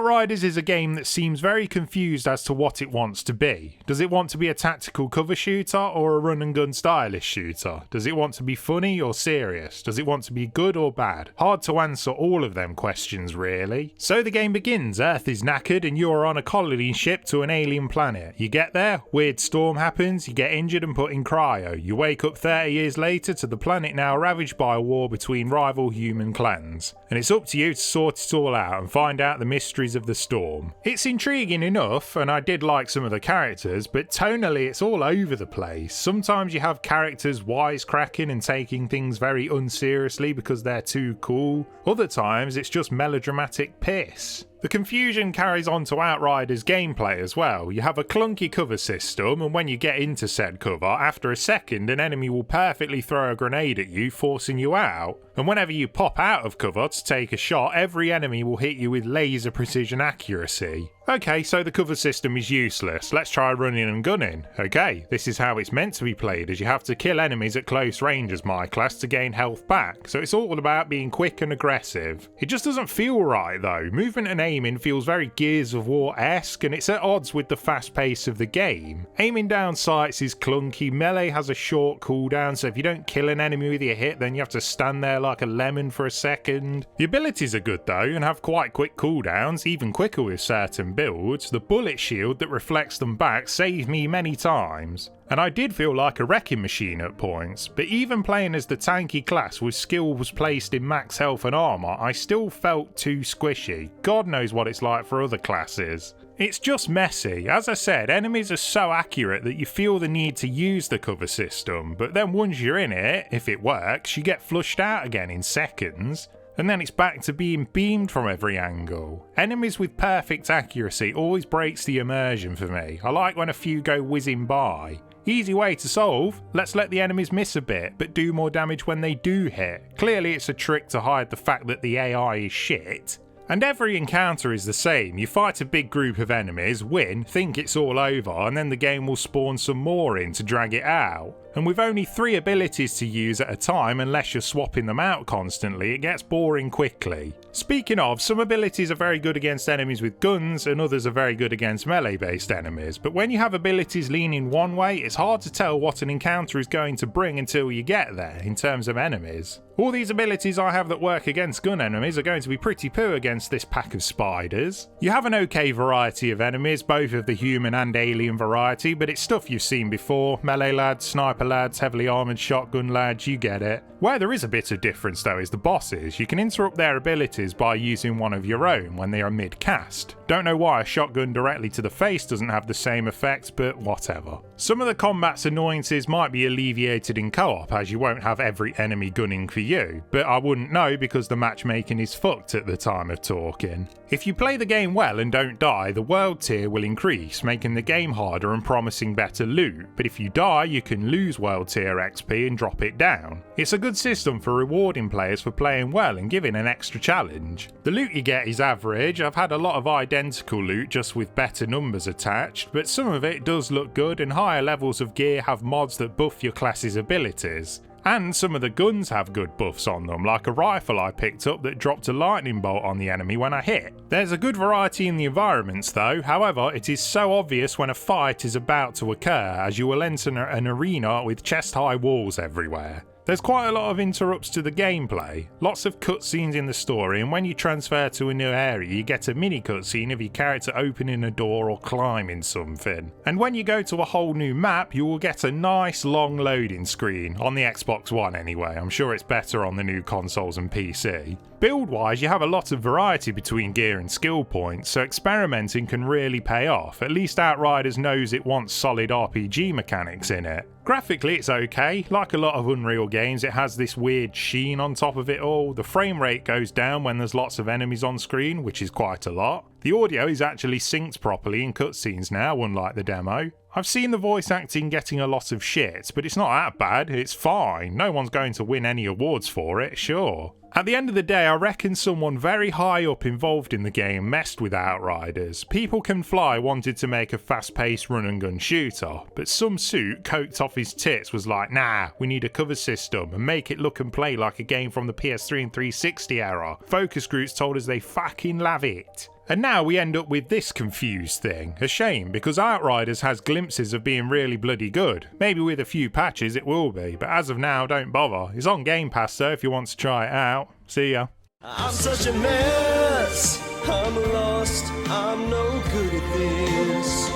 Outriders is a game that seems very confused as to what it wants to be. Does it want to be a tactical cover shooter or a run and gun stylish shooter? Does it want to be funny or serious? Does it want to be good or bad? Hard to answer all of them questions really. So the game begins, Earth is knackered and you are on a colony ship to an alien planet. You get there, weird storm happens, you get injured and put in cryo. You wake up 30 years later to the planet now ravaged by a war between rival human clans. And it's up to you to sort it all out and find out the mysteries of the storm. It's intriguing enough, and I did like some of the characters, but tonally it's all over the place. Sometimes you have characters wisecracking and taking things very unseriously because they're too cool. Other times it's just melodramatic piss. The confusion carries on to Outriders gameplay as well. You have a clunky cover system, and when you get into said cover, after a second an enemy will perfectly throw a grenade at you, forcing you out. And whenever you pop out of cover to take a shot, every enemy will hit you with laser precision accuracy. Okay, so the cover system is useless. Let's try running and gunning. Okay, this is how it's meant to be played, as you have to kill enemies at close range as my class to gain health back. So it's all about being quick and aggressive. It just doesn't feel right though. Movement and aiming feels very Gears of War-esque, and it's at odds with the fast pace of the game. Aiming down sights is clunky, melee has a short cooldown, so if you don't kill an enemy with your hit, then you have to stand there like a lemon for a second. The abilities are good though, and have quite quick cooldowns, even quicker with certain builds. The bullet shield that reflects them back saved me many times. And I did feel like a wrecking machine at points, but even playing as the tanky class with skills placed in max health and armour, I still felt too squishy. God knows what it's like for other classes. It's just messy. As I said, enemies are so accurate that you feel the need to use the cover system, but then once you're in it, if it works, you get flushed out again in seconds. And then it's back to being beamed from every angle. Enemies with perfect accuracy always breaks the immersion for me. I like when a few go whizzing by. Easy way to solve, let's let the enemies miss a bit, but do more damage when they do hit. Clearly it's a trick to hide the fact that the AI is shit. And every encounter is the same. You fight a big group of enemies, win, think it's all over, and then the game will spawn some more in to drag it out. And with only 3 abilities to use at a time, unless you're swapping them out constantly, it gets boring quickly. Speaking of, some abilities are very good against enemies with guns and others are very good against melee based enemies, but when you have abilities leaning one way, it's hard to tell what an encounter is going to bring until you get there, in terms of enemies. All these abilities I have that work against gun enemies are going to be pretty poo against this pack of spiders. You have an okay variety of enemies, both of the human and alien variety, but it's stuff you've seen before. Melee lads, sniper lads, heavily armoured shotgun lads, you get it. Where there is a bit of difference though is the bosses. You can interrupt their abilities by using one of your own when they are mid-cast. Don't know why a shotgun directly to the face doesn't have the same effect, but whatever. Some of the combat's annoyances might be alleviated in co-op, as you won't have every enemy gunning for you, but I wouldn't know because the matchmaking is fucked at the time of talking. If you play the game well and don't die, the world tier will increase, making the game harder and promising better loot, but if you die you can lose world tier XP and drop it down. It's a good system for rewarding players for playing well and giving an extra challenge. The loot you get is average. I've had a lot of identical loot just with better numbers attached, but some of it does look good and higher levels of gear have mods that buff your class's abilities. And some of the guns have good buffs on them, like a rifle I picked up that dropped a lightning bolt on the enemy when I hit. There's a good variety in the environments though, however it is so obvious when a fight is about to occur, as you will enter an arena with chest-high walls everywhere. There's quite a lot of interrupts to the gameplay, lots of cutscenes in the story, and when you transfer to a new area you get a mini cutscene of your character opening a door or climbing something. And when you go to a whole new map you will get a nice long loading screen, on the Xbox One anyway. I'm sure it's better on the new consoles and PC. Build wise you have a lot of variety between gear and skill points, so experimenting can really pay off. At least Outriders knows it wants solid RPG mechanics in it. Graphically it's okay, like a lot of Unreal games it has this weird sheen on top of it all. The frame rate goes down when there's lots of enemies on screen, which is quite a lot. The audio is actually synced properly in cutscenes now, unlike the demo. I've seen the voice acting getting a lot of shit, but it's not that bad, it's fine. No one's going to win any awards for it, sure. At the end of the day, I reckon someone very high up involved in the game messed with Outriders. People Can Fly wanted to make a fast-paced run-and-gun shooter, but some suit coked off his tits was like, nah, we need a cover system and make it look and play like a game from the PS3 and 360 era. Focus groups told us they fucking love it. And now we end up with this confused thing. A shame, because Outriders has glimpses of being really bloody good. Maybe with a few patches it will be, but as of now, don't bother. It's on Game Pass though if you want to try it out. See ya. I'm such a mess, I'm lost, I'm no good at this.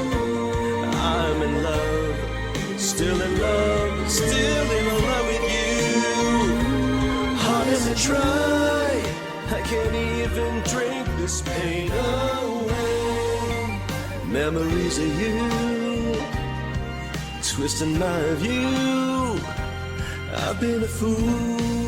I'm in love, still in love, still in love with you. Hard as I try, I can't even drink this pain away. Memories of you, twisting my view. I've been a fool.